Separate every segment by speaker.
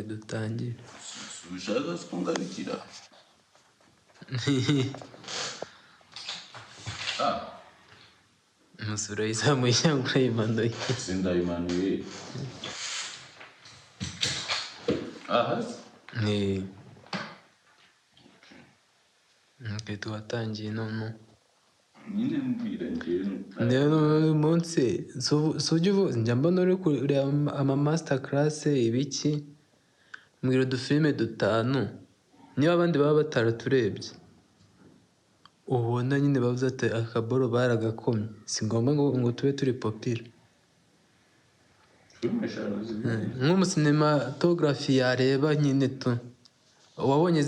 Speaker 1: dutangire.
Speaker 2: ushaka ko ngarukira
Speaker 1: Umusoro yizamuye cyangwa urayimanuye?
Speaker 2: sindayimanuye
Speaker 1: tuwatangiye none
Speaker 2: nyine mbwira
Speaker 1: rero uyu munsi sujya njya mbona uri kureba amamasita karase ibiki, mbwira udufilime dutanu niba abandi baba bataraturebye ubona nyine bavuze ati akaboro baragakomye, si ngombwa ngo tube turi popira. Nk'umusinematogarafi yareba nyine tu wabonye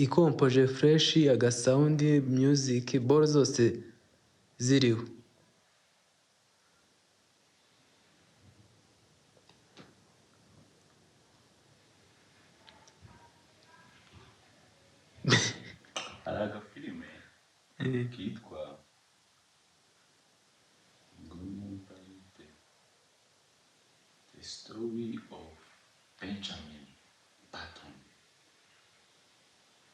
Speaker 1: ikompoje fureshi, agasawundi, muziki, boro zose ziriho.
Speaker 2: hari agafilime kitwa The Story of Benjamin Button.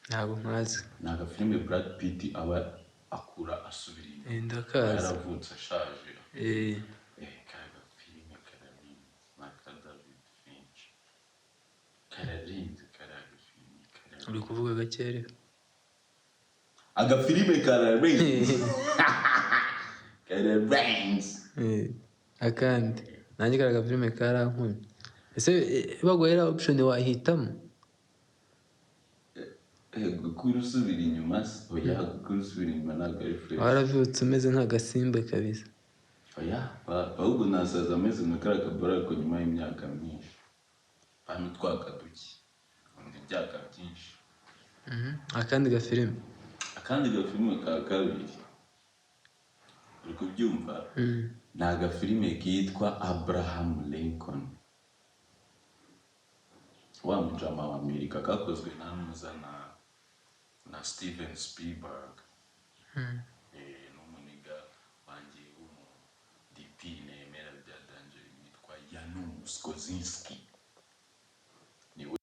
Speaker 1: Ntabwo nkazi.
Speaker 2: Ni agafilime Brad Pitt aba akura asubira inyuma,
Speaker 1: ndakazi
Speaker 2: yaravutse ashaje. Kari agafilime kararinze n'aka David Finch, kararinze kari agafilime kararinze.
Speaker 1: uri kuvuga gakere?
Speaker 2: Agafilime kararinze kararinze.
Speaker 1: Akandi nanjye kari agafilime karankumye. Ese baguhera option wahitamo?
Speaker 2: Gukura usubira inyuma se? Oya, gukura usubira inyuma ntabwo ari fresh.
Speaker 1: Waravutse umeze nk'agasimba kabisa.
Speaker 2: Oya, ahubwo nasaza ameze nka kariya kabora ariko nyuma y'imyaka myinshi. Hano twakaduki undi byaka byinshi.
Speaker 1: Akandi gafilime
Speaker 2: ka kabiri uri kubyumva? Ni agafilime kitwa Abraham Lincoln, wa mujama wa Amerika, kakozwe na Moussa na Steven Spielberg. N'umuniga wanjye w'umu-DP nemera bya danger yitwa Janusz Kosinski. Niwe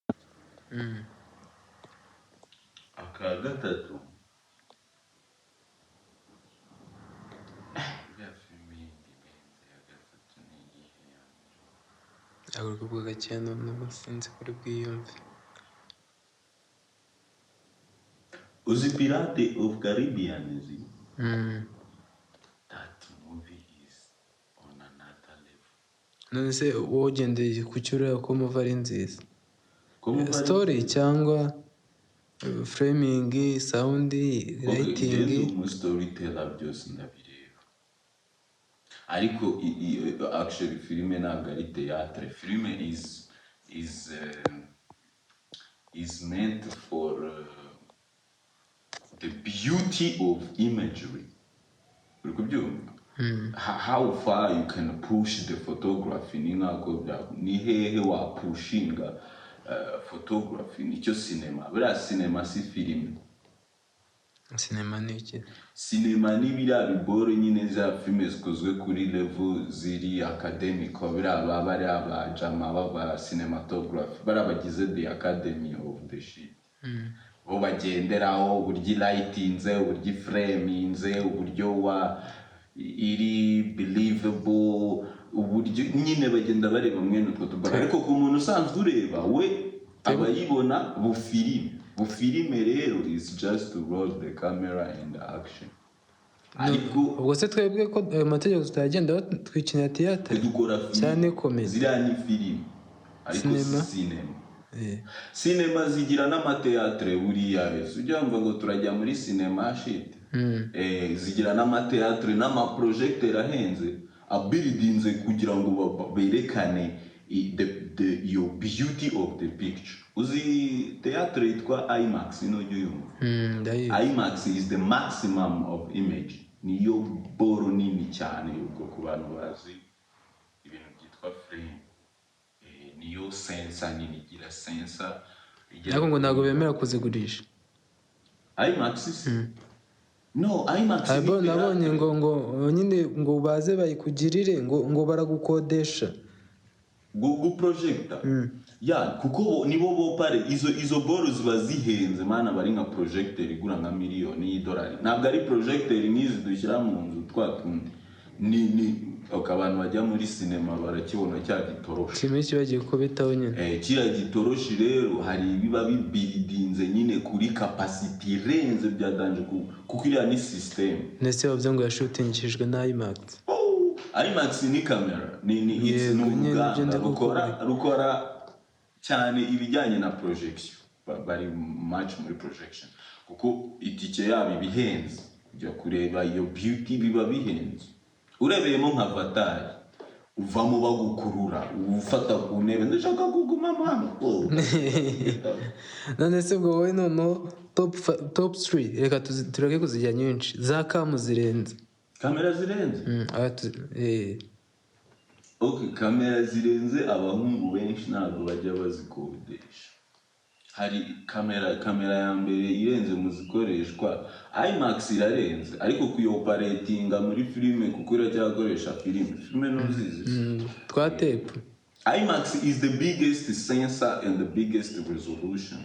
Speaker 2: aka gatatu ya filime yindi benze ya gatatu ni iyihe yanjye?
Speaker 1: uri kuvuga gake none sinzi kuri bwiyumve.
Speaker 2: Uzi Pirate of Caribbean? That movie is on another level.
Speaker 1: None se wowe ugendeye ku cyo ureba ko muva ari nziza? Story cyangwa framing, sound, writing?
Speaker 2: Storyteller byose ndabireba, ariko actually filime ntabwo ari theatre. Filime is meant for the beauty of imagery. Uri kubyumva? How far you can push the photography ni nako ni hehe wa pushinga photography. Nicyo cinema. Buriya cinema si filime.
Speaker 1: Cinema ni iki?
Speaker 2: Cinema ni biriya biboro nyine za filime zikozwe kuri level ziri academic. Buriya baba ari abajama baba cinematography, bari abagize the academy of the shit. Bo bagenderaho uburyo lightinze, uburyo framinze, uburyo wa iri believable, uburyo nyine bagenda bareba mwene utwo tubara. Ariko ku muntu usanzwe ureba we abayibona bufilime rero is just to roll the camera and the action. Ariko
Speaker 1: ubwo se twebwe ko ayo mategeko tutagenda twikinira theatre cyane komedi
Speaker 2: ziriya ni filime, ariko cinema. Cinema zigira n'amateatre buriya wese ujya wumva ngo turajya muri cinema shit. Zigira n'amateatre n'amaprojecteur ahenze abuildinze kugira ngo berekane your beauty of the picture. Uzi theatre yitwa IMAX ino yumva? IMAX is the maximum of image. Niyo boro nini cyane ubwo ku bantu bazi ibintu byitwa frame. Niyo sensor nini, igira sensor.
Speaker 1: Ariko ngo ntabwo bemera kuzigurisha
Speaker 2: IMAX. No, IMAX
Speaker 1: nabonye ngo nyine ngo baze bayikugirire ngo baragukodesha.
Speaker 2: guprojecta kuko nibo bopare izo boro ziba zihenze mana bari nka projector igura nka miliyoni y'idolari ntabwo ari projector n'izi dushyira mu nzu twatundi ni abantu bajya muri sinema barakibona cya gitoroshi
Speaker 1: kimwe kiba gikubitaho nyine
Speaker 2: kiriya gitoroshi rero hari ibiba bibiridinze nyine kuri capacity irenze bya danje kuko iriya ni system
Speaker 1: ndetse bavuze ngo yashutingishijwe na IMAX.
Speaker 2: IMAX ni kamera ni uruganda rukora cyane ibijyanye na projection bari match muri projection kuko itike yabo ibihenze kujya kureba iyo beauty biba bihenze urebeyemo nka Avatar uvamo bagukurura ufata ku ntebe ndashaka kuguma mama
Speaker 1: none se ubwo wowe noneho top 3 reka tureke kuzijya nyinshi za kamu zirenze
Speaker 2: kamera zirenze okay kamera zirenze abahungu benshi ntabwo bajya bazikodesha hari kamera ya mbere irenze mu zikoreshwa IMAX irarenze ariko kuyoperatinga muri filime kuko iracyakoresha filime nuzizi
Speaker 1: twa tape
Speaker 2: IMAX is the biggest sensor and the biggest resolution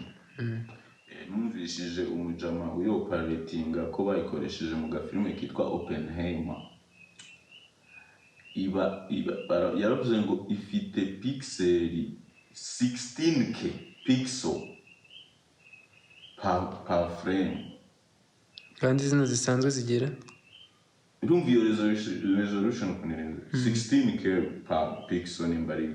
Speaker 2: numvishije umujama uyoperatinga ko bayikoresheje mu gafilime kitwa Oppenheimer yaravuze ngo ifite pixel 16k pixel per frame
Speaker 1: kandi zino zisanzwe zigira
Speaker 2: urumva iyo resolution kunerenze 16k per pixel nimbari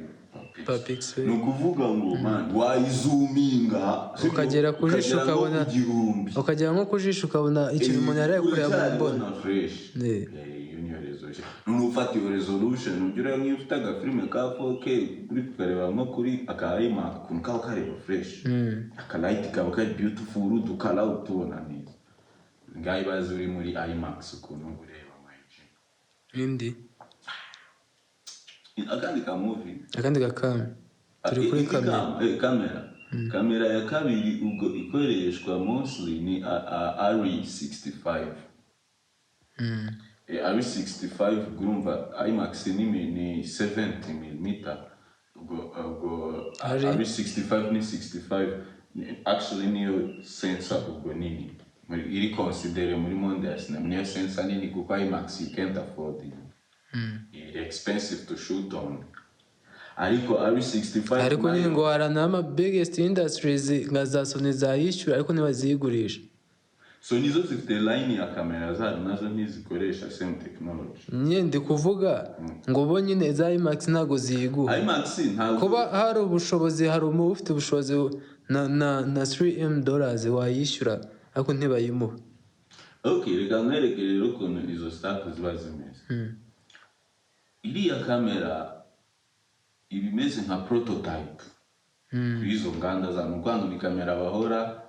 Speaker 1: per pixel
Speaker 2: ni ukuvuga ngo man wayizoominga
Speaker 1: ukagera ku jisho ukabona ukagera nko ku jisho ukabona ikintu umuntu yari kureba mu mbona none ufata iyo resolution ugira nk'iyo ufite agafilime ka 4K kuri tukareba nko kuri akayima ukuntu kaba kareba fresh akalight kaba kari beautiful dukala utubona neza ngaho ibaze uri muri IMAX ukuntu ureba amaji indi
Speaker 2: akandi ka movie
Speaker 1: akandi gakame turi kuri
Speaker 2: kamera ya kabiri ubwo ikoreshwa mostly ni RE65 RE65 gurumva IMAX ni 70mm ubwo RE65 ni 65 actually niyo sensor ubwo nini iri consider muri monde ya cinema niyo sensor nini kuko IMAX you can't afford it it's expensive to shoot on ariko RE65
Speaker 1: ariko nyine ngo harana biggest industries nka za Sony zayishyura ariko ntibazigurisha
Speaker 2: so nizo zifite line ya kamera zazo nazo ntizikoresha same technology
Speaker 1: nyine ndi kuvuga ngo bo nyine za IMAX ntago ziyiguha
Speaker 2: IMAX ntago
Speaker 1: kuba hari ubushobozi hari umuntu ufite ubushobozi na $3M wayishyura ariko ntibayimuha
Speaker 2: okay reka nkwereke rero ukuntu izo stack ziba zimeze iriya kamera ibimeze nka prototype izo nganda za Rwanda ni kamera bahora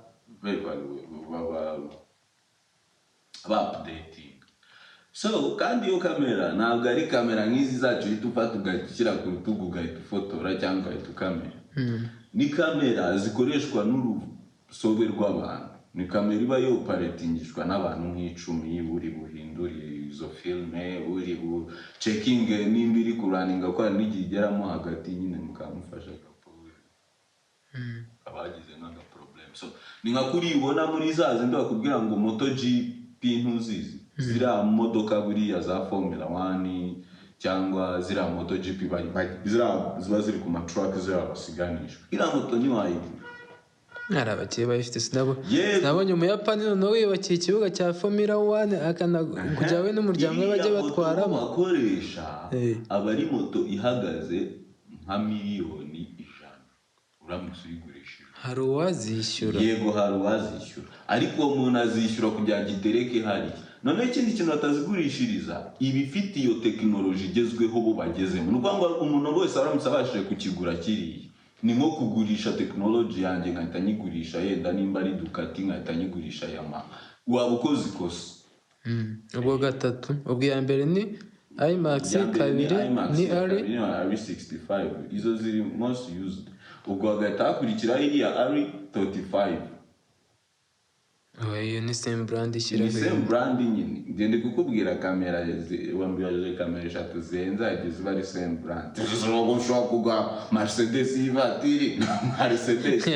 Speaker 2: updating so kandi iyo kamera ntabwo ari kamera nk'izi zacu uhita ufata ugashyira ku rutugu ugahita ufotora cyangwa ugahita ukamera ni kamera zikoreshwa n'urusobe rw'abantu ni kamera iba yoperatingishwa n'abantu nk'icumi buri buhinduriye izo filime buri checking nimba iri kuraninga ko hari n'igihe igeramo hagati nyine mukamufasha abagize n'aga problem so ni nka kuri ubona muri zaze ndo bakubwira ngo MotoGP ntuzizi zira modoka buriya za Formula 1 cyangwa zira MotoGP ziba ziri ku matruck zira basiganishwa ira moto ni wayibu
Speaker 1: narabakiye bayifite nabonye umuyapani noneho yubakiye ikibuga cya Formula 1 akana kujya we n'umuryango we bajye batwaramo
Speaker 2: akoresha abari moto ihagaze nka miliyoni 100 uramutse uyigurishije
Speaker 1: hari uwazishyura
Speaker 2: yego hari uwazishyura ariko umuntu azishyura kugira gitereke hari none ikindi kintu atazigurishiriza ibifite iyo technology igezweho bo bagezemo nuko ngo umuntu wese aramutse abashije kukigura kiriye ni nko kugurisha technology yanjye nkahita nyigurisha yenda nimba ari Ducati nkahita nyigurisha Yamaha waba ukoze ikosa
Speaker 1: ubwo gatatu ubwo ya mbere ni IMAX kabiri ni
Speaker 2: RE65 izo ziri most used ubwo hagahita hakurikiraho iriya RE35
Speaker 1: iyo ni same brand ishyira
Speaker 2: ni same brand nyine ngende kukubwira kamera wambiraje kamera 3 zenzagiye ziba ari same brand ngo ushobora kugwa Mercedes ivatiri Mercedes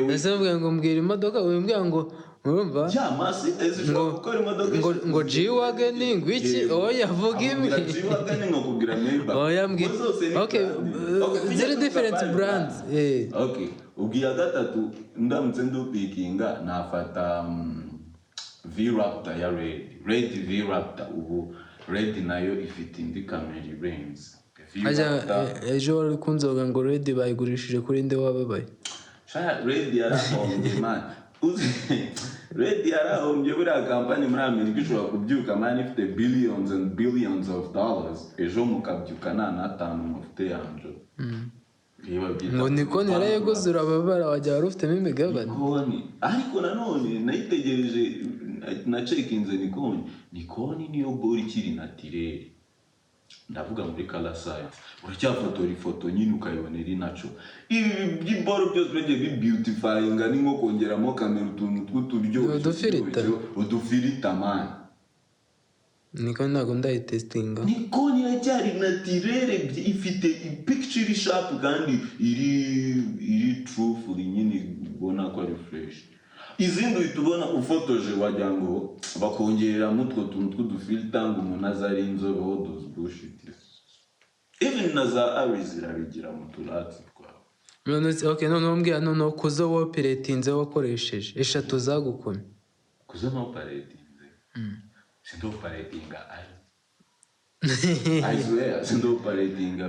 Speaker 1: nasemvuga ngo mbwira imodoka umbwira ngo urumva
Speaker 2: ya Mercedes ushobora gukora imodoka
Speaker 1: ngo G-Wagon ngwiki oya vuga imi
Speaker 2: G-Wagon nkakubwira Maybach
Speaker 1: oya mbwira okay zero different brands
Speaker 2: okay ubwira gatatu ndamutse ndupikinga nafata V-Raptor ya Red V-Raptor ubu Red nayo ifite indi kamera irenze
Speaker 1: ejo wari kunzoga ngo Red bayigurishije kuri nde wababaye
Speaker 2: Red yarahombye man Red yarahombye buriya kampani muri Amerika ishobora kubyuka man ifite billions and billions of dollars ejo mukabyuka n'atanu mufite yanjo
Speaker 1: ngo Nikoni yarayeguze urababara wajya wari ufitemo imigabane
Speaker 2: ariko nanone nayitegereje nacekinze Nikoni niyo bori ikiri natirere ndavuga muri color science uracyafotora ifoto nyine ukayibonera inaco ibi by'iboro byose bagiye bibeautifyinga ni nko kongeramo kamera utuntu tw'uturyo udufilita man
Speaker 1: Nikoni ntabwo ndayitestinga
Speaker 2: Nikoni iracyari natirere ifite picture sharp kandi iri truthful nyine ubona ko ari fresh izindi uhita ubona ufotoje wagira ngo bakongereramo utwo tuntu tw'udufilita ngo umuntu azari inzobe all those bullshit even na za ari zirabigira mu turati twawe
Speaker 1: okay none umbwira none kuzo woperatinze wakoresheje 3 zagukomye
Speaker 2: kuzo no operatinze sindo operatinga I swear sindo operatinga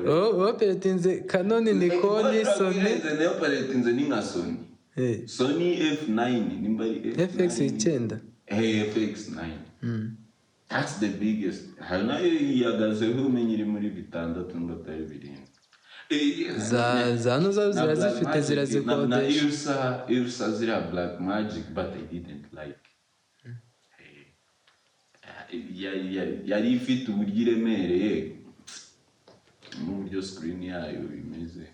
Speaker 1: operatinze Canon Nikoni Sony
Speaker 2: ne operatinze ni nka Sony Sony F9 nimba
Speaker 1: FX9
Speaker 2: FX9 that's the biggest hana yagazeho umenyiri muri bitandatu ndatari birindwi
Speaker 1: zano zirazifite zirazikodesha
Speaker 2: Irsa zira Black Magic but I didn't like yari ifite uburyo iremereye n'uburyo screen yayo imeze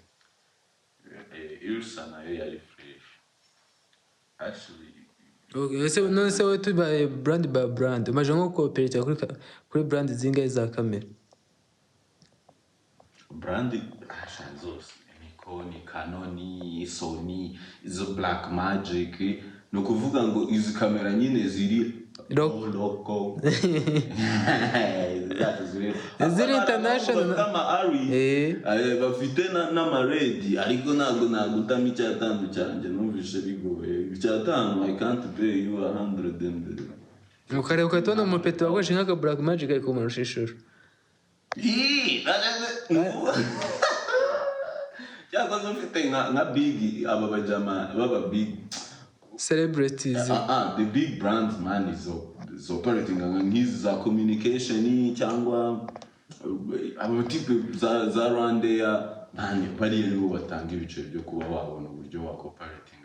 Speaker 2: Irsa nayo yari fresh actually
Speaker 1: okay none se wetu by brand umaje nko cooperate kuri brand zingahe za kamera
Speaker 2: brand zose Nikoni Canon Sony izo Black Magic no kuvuga ngo izi kamera nyine ziri local
Speaker 1: ziri international
Speaker 2: kama Ari bafite na Red ariko ntabwo utama icyatanu cyanje numvishe bigoye icyatanu I can't pay you 100
Speaker 1: ukare ukatona umupeti wakoresha nka Black Magic ariko umarusha ishusho
Speaker 2: cyangwa zufite nka big aba bajama baba big
Speaker 1: celebrities
Speaker 2: the big brands man is operating nk'izi za communication cyangwa abatipe za Rwanda ya nani bari nibo batanga ibice byo kuba wabona uburyo wa cooperating